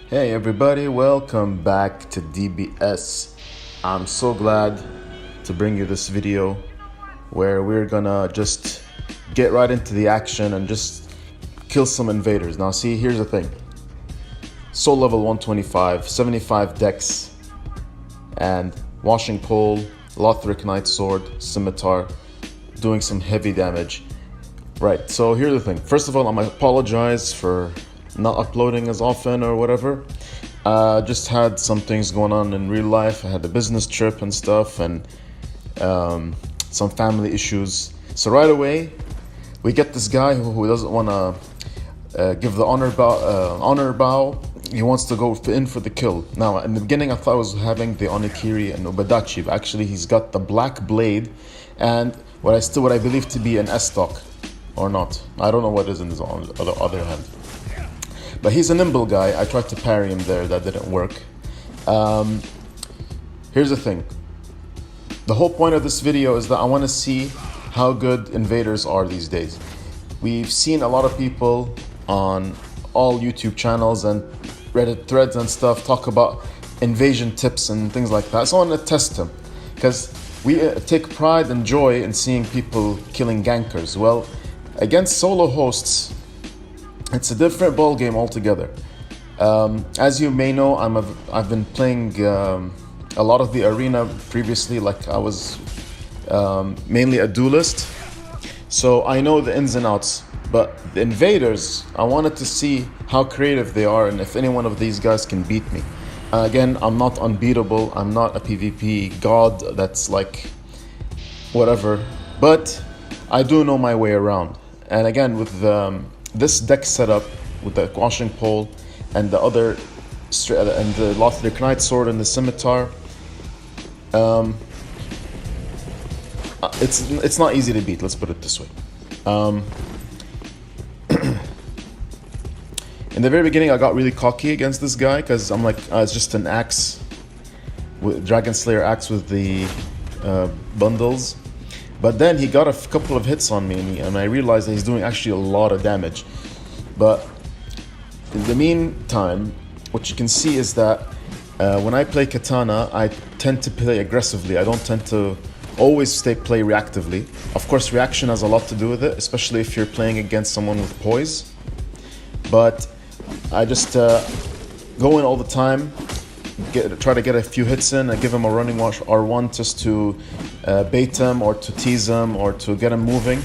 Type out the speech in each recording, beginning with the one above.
Hey everybody, welcome back to DBS. I'm so glad to bring you this video where we're gonna just get right into the action and just kill some invaders. Now see, here's the thing. Soul level 125, 75 dex, and washing pole, Lothric Knight Sword, scimitar, doing some heavy damage. Right, so here's the thing. First of all, I apologize for not uploading as often or whatever. Just had some things going on in real life. I had a business trip and stuff, and some family issues. So right away, we get this guy who doesn't want to give the honor bow. He wants to go in for the kill. Now, in the beginning, I thought I was having the Onikiri and Obadachi, but actually he's got the black blade and what I believe to be an S-stock, or not. I don't know what is in his other hand. But he's a nimble guy. I tried to parry him there. That didn't work. Here's the thing. The whole point of this video is that I want to see how good invaders are these days. We've seen a lot of people on all YouTube channels and Reddit threads and stuff talk about invasion tips and things like that. So I want to test him because we take pride and joy in seeing people killing gankers. Well, against solo hosts, it's a different ball game altogether. As you may know, I've been playing a lot of the arena previously. Like I was mainly a duelist, so I know the ins and outs. But the invaders, I wanted to see how creative they are and if any one of these guys can beat me. Again, I'm not unbeatable. I'm not a PvP god that's like whatever, but I do know my way around. And again, with this deck setup with the washing pole and the Lothric Knight Sword and the scimitar, it's not easy to beat. Let's put it this way. In the very beginning, I got really cocky against this guy because I'm like, it's just an axe, Dragon Slayer axe with the bundles. But then he got a couple of hits on me, and I realized that he's doing actually a lot of damage. But in the meantime, what you can see is that when I play katana, I tend to play aggressively. I don't tend to always play reactively. Of course, reaction has a lot to do with it, especially if you're playing against someone with poise. But I just go in all the time, try to get a few hits in. I give him a running wash R1 just to bait him or to tease him or to get him moving.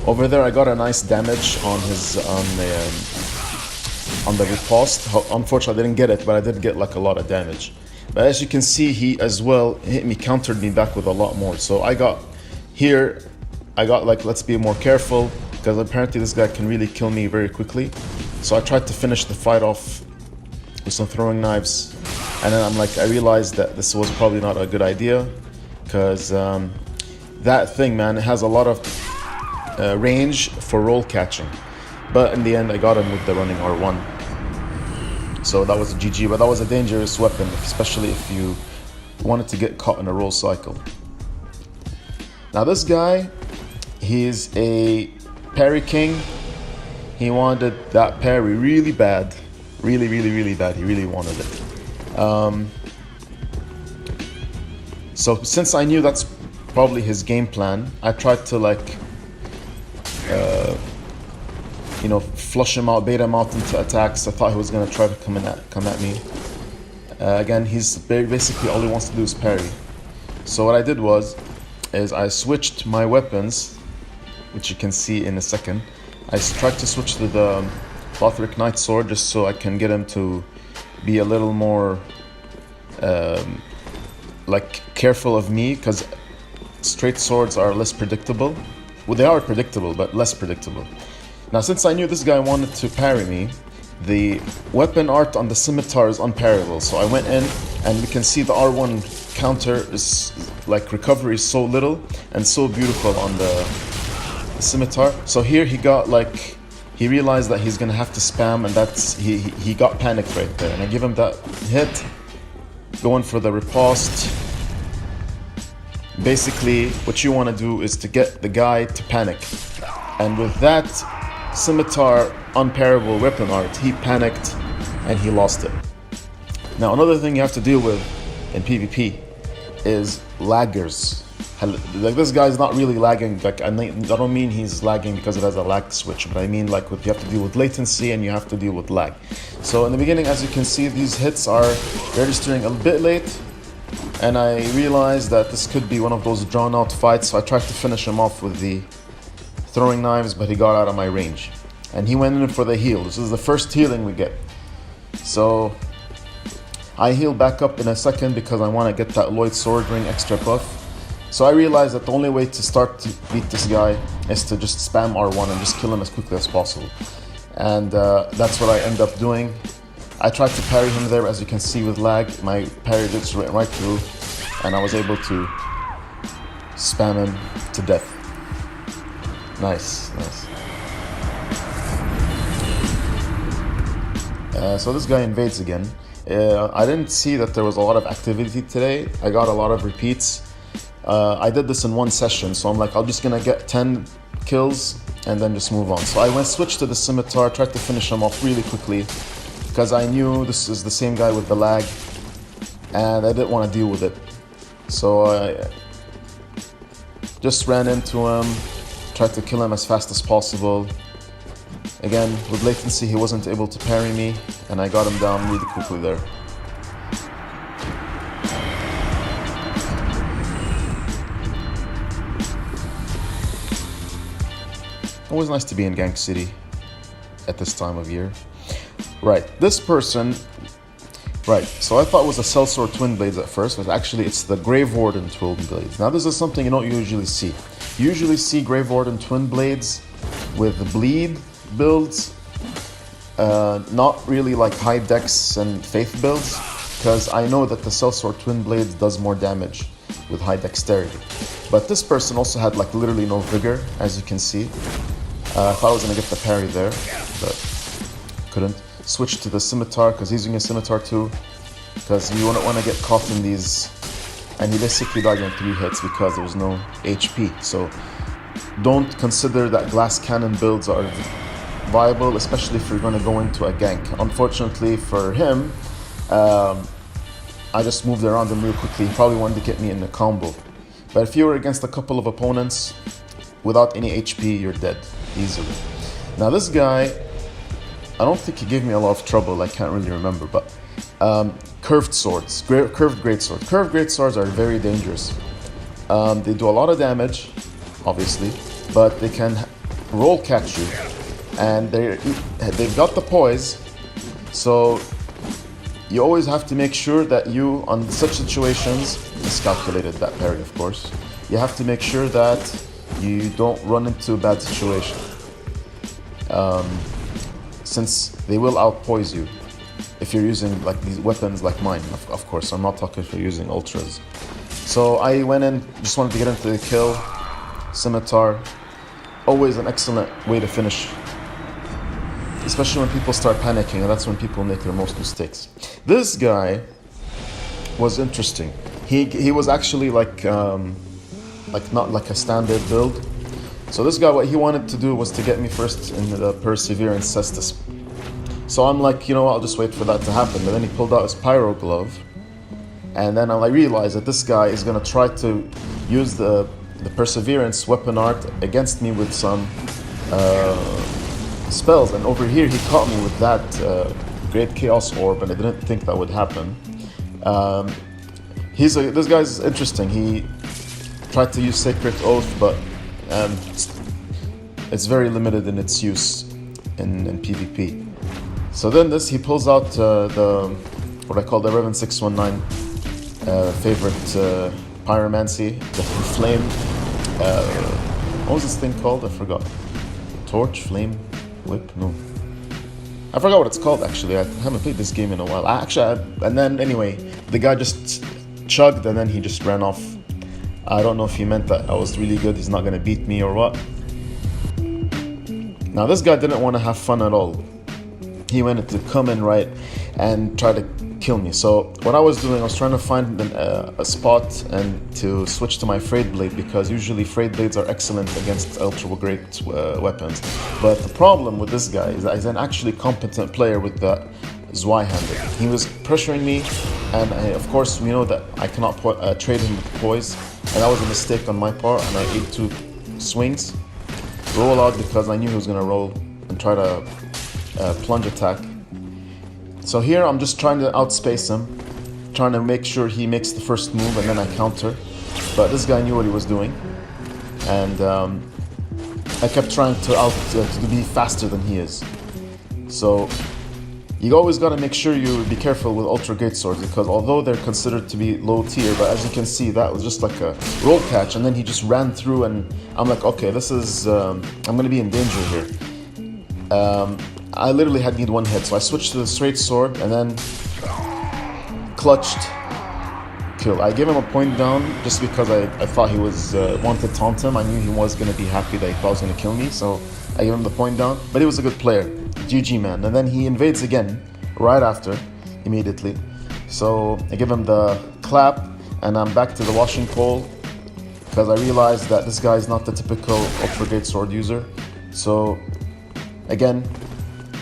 Over there, I got a nice damage on his on the riposte. Unfortunately, I didn't get it, but I did get like a lot of damage. But as you can see, he as well countered me back with a lot more. So I got like, let's be more careful, because apparently this guy can really kill me very quickly. So I tried to finish the fight off with some throwing knives, and then I realized that this was probably not a good idea, because that thing, man, it has a lot of range for roll catching. But in the end, I got him with the running R1. So that was a GG, but that was a dangerous weapon, especially if you wanted to get caught in a roll cycle. Now this guy, he's a parry king. He wanted that parry really bad. Really, really, really bad. He really wanted it. So since I knew that's probably his game plan, I tried to flush him out, bait him out into attacks. I thought he was gonna try to come at me. Again, he's basically all he wants to do is parry. So what I did is I switched my weapons, which you can see in a second. I tried to switch to the Lothric Knight Sword just so I can get him to be a little more careful of me, because straight swords are less predictable. Well, they are predictable, but less predictable. Now, since I knew this guy wanted to parry me, the weapon art on the scimitar is unparalleled. So I went in, and you can see the R1 counter is recovery is so little and so beautiful on the scimitar. So here he got he realized that he's gonna have to spam, and he got panicked right there. And I give him that hit, going for the riposte. Basically, what you want to do is to get the guy to panic, and with that scimitar unparable weapon art, he panicked and he lost it. Now, another thing you have to deal with in PvP is laggers. Like, this guy's not really lagging. Like, I don't mean he's lagging because it has a lag switch, but I mean like you have to deal with latency and you have to deal with lag. So in the beginning, as you can see, these hits are registering a bit late, and I realized that this could be one of those drawn out fights, so I tried to finish him off with the throwing knives, but he got out of my range. And he went in for the heal. This is the first healing we get. So I heal back up in a second because I want to get that Lloyd Sword Ring extra buff. So I realized that the only way to start to beat this guy is to just spam R1 and just kill him as quickly as possible. And that's what I end up doing. I tried to parry him there, as you can see with lag. My parry just went right through, and I was able to spam him to death. Nice, nice. So this guy invades again. I didn't see that there was a lot of activity today. I got a lot of repeats. I did this in one session, so I'm like, I'm just gonna get 10 kills and then just move on. So I switched to the scimitar, tried to finish him off really quickly because I knew this is the same guy with the lag and I didn't want to deal with it. So I just ran into him, tried to kill him as fast as possible. Again, with latency, he wasn't able to parry me, and I got him down really quickly there. Always nice to be in Gang City at this time of year. Right, this person... Right, so I thought it was the Sellsword Twin Blades at first, but actually it's the Grave Warden Twin Blades. Now this is something you don't usually see. You usually see Grave Warden Twin Blades with bleed builds, not really like high dex and faith builds, because I know that the Sellsword Twin Blades does more damage with high dexterity. But this person also had like literally no vigor, as you can see. I thought I was gonna get the parry there, but couldn't. Switched to the scimitar because he's using a scimitar too, because you wouldn't want to get caught in these. And he basically died in 3 hits because there was no HP. So don't consider that glass cannon builds are viable, especially if you're going to go into a gank. Unfortunately for him, I just moved around him real quickly. He probably wanted to get me in the combo. But if you were against a couple of opponents without any HP, you're dead easily. Now this guy, I don't think he gave me a lot of trouble. I can't really remember, but curved swords, curved greatswords. Curved greatswords are very dangerous. They do a lot of damage, obviously, but they can roll catch you, and they've got the poise. So you always have to make sure that you, on such situations, miscalculated that parry, of course. You have to make sure that you don't run into a bad situation. Since they will outpoise you if you're using like these weapons like mine, of course. I'm not talking if you're using ultras. So I went in, just wanted to get into the kill. Scimitar, always an excellent way to finish, especially when people start panicking, and that's when people make their most mistakes. This guy was interesting. He was actually like not like a standard build. So this guy, what he wanted to do was to get me first in the Perseverance Cestus. So I'm like, you know what, I'll just wait for that to happen. But then he pulled out his Pyro Glove. And then I realized that this guy is going to try to use the Perseverance weapon art against me with some spells. And over here he caught me with that Great Chaos Orb, and I didn't think that would happen. This guy's interesting. He tried to use Sacred Oath, but it's very limited in its use in PvP. So then he pulls out what I call the Revan 619 favorite pyromancy, the flame. What was this thing called? I forgot. Torch, flame, whip? No, I forgot what it's called actually. I haven't played this game in a while. And then anyway, the guy just chugged and then he just ran off. I don't know if he meant that I was really good, he's not going to beat me or what. Now this guy didn't want to have fun at all. He wanted to come in right and try to kill me. So what I was doing, I was trying to find a spot and to switch to my Frayed Blade, because usually Frayed Blades are excellent against ultra great weapons. But the problem with this guy is that he's an actually competent player with the Zwei-handed. He was pressuring me, and of course, we know that I cannot trade him with poise, and that was a mistake on my part, and I ate 2 swings. Roll out because I knew he was going to roll and try to plunge attack. So here I'm just trying to outspace him, trying to make sure he makes the first move and then I counter. But this guy knew what he was doing, and I kept trying to be faster than he is. So you always got to make sure you be careful with ultra great swords, because although they're considered to be low tier, but as you can see, that was just like a roll catch, and then he just ran through, and I'm like, okay, this is I'm gonna be in danger here. I literally had need 1 hit, so I switched to the straight sword and then clutched kill. I gave him a point down just because I thought he was wanted to taunt him. I knew he was gonna be happy that he thought he was gonna kill me, so I gave him the point down. But he was a good player. GG, man. And then he invades again right after, immediately. So I give him the clap, and I'm back to the washing pole because I realized that this guy is not the typical ultra great sword user. So again,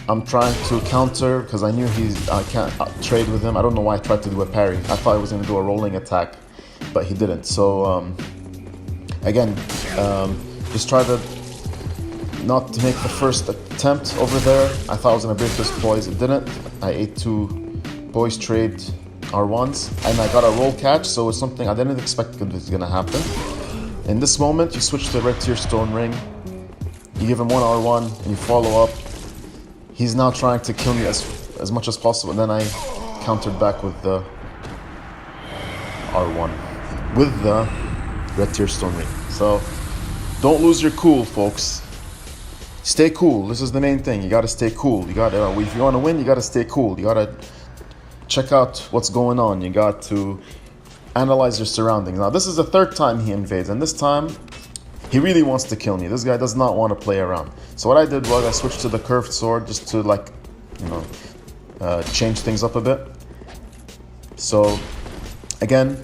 I'm trying to counter because I knew I can't trade with him. I don't know why I tried to do a parry. I thought I was going to do a rolling attack, but he didn't. So again, just try to not to make the first attempt over there. I thought I was going to break this poise. It didn't. I ate 2 poise trade R1s, and I got a roll catch, so it's something I didn't expect was going to happen. In this moment, you switch to red tier stone ring. You give him 1 R1 and you follow up. He's now trying to kill me as much as possible, and then I countered back with the R1 with the red tier stone ring. So don't lose your cool, folks. Stay cool. This is the main thing. You gotta stay cool. You gotta, if you want to win, you gotta stay cool. You gotta check out what's going on. You got to analyze your surroundings. Now this is the 3rd time he invades, and this time he really wants to kill me. This guy does not want to play around. So what I did was I switched to the curved sword just to, like, you know, change things up a bit. So again,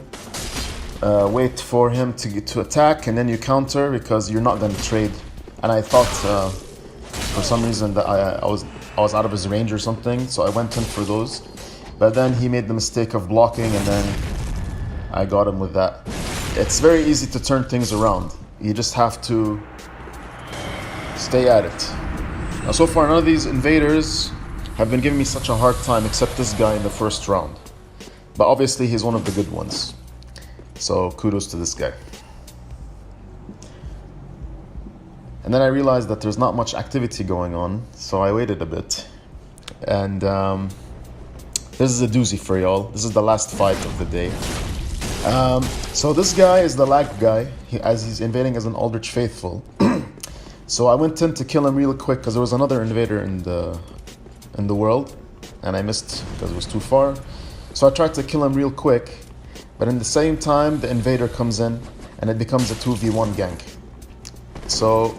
wait for him to attack, and then you counter because you're not going to trade. And I thought for some reason that I was out of his range or something, so I went in for those. But then he made the mistake of blocking, and then I got him with that. It's very easy to turn things around. You just have to stay at it. Now, so far, none of these invaders have been giving me such a hard time, except this guy in the first round. But obviously, he's one of the good ones. So kudos to this guy. And then I realized that there's not much activity going on, so I waited a bit. And this is a doozy for y'all. This is the last fight of the day. So this guy is the lag guy, as he's invading as an Aldrich Faithful. So I went in to kill him real quick because there was another invader in the world, and I missed because it was too far. So I tried to kill him real quick, but in the same time the invader comes in and it becomes a 2v1 gank. So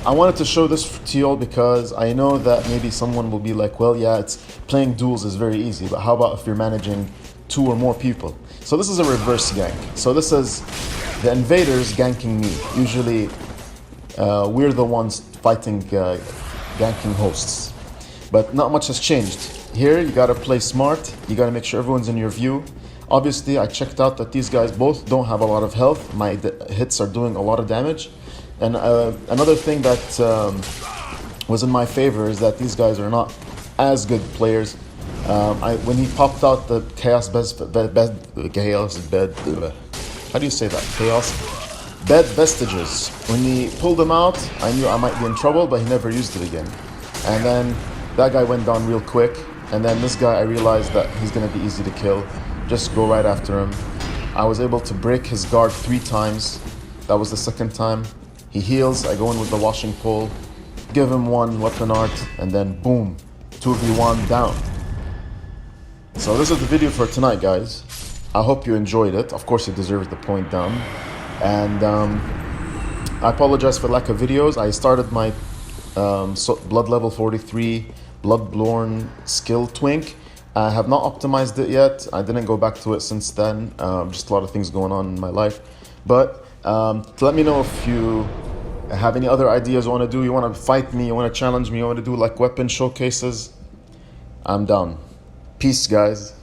I wanted to show this to you all because I know that maybe someone will be like, well, yeah, it's playing duels is very easy, but how about if you're managing 2 or more people? So this is a reverse gank. So this is the invaders ganking me. Usually we're the ones fighting ganking hosts, but not much has changed. Here you gotta play smart. You gotta make sure everyone's in your view. Obviously I checked out that these guys both don't have a lot of health. My hits are doing a lot of damage. And another thing that was in my favor is that these guys are not as good players. When he popped out the chaos bed, how do you say that? Chaos bed vestiges. When he pulled them out, I knew I might be in trouble, but he never used it again. And then that guy went down real quick. And then this guy, I realized that he's gonna be easy to kill. Just go right after him. I was able to break his guard 3 times. That was the 2nd time. He heals, I go in with the washing pole, give him 1 weapon art, and then boom, 2v1 down. So this is the video for tonight, guys. I hope you enjoyed it. Of course, it deserves the point down. And I apologize for lack of videos. I started my blood level 43 Bloodborne skill twink. I have not optimized it yet. I didn't go back to it since then. Just a lot of things going on in my life. But let me know if you have any other ideas you want to do. You want to fight me, you want to challenge me, you want to do like weapon showcases. I'm down. Peace, guys.